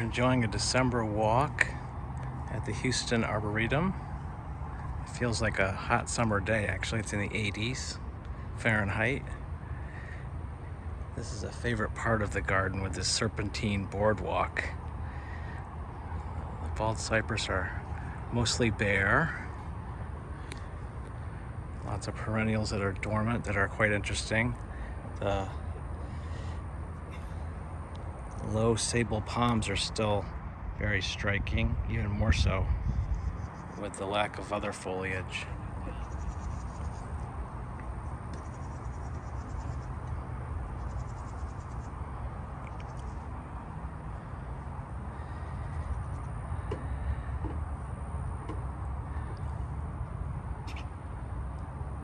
We're enjoying a December walk at the Houston Arboretum. It feels like a hot summer day. Actually, it's in the 80s Fahrenheit. This is a favorite part of the garden with this serpentine boardwalk. The bald cypress are mostly bare. Lots of perennials that are dormant that are quite interesting. The low sable palms are still very striking, even more so with the lack of other foliage.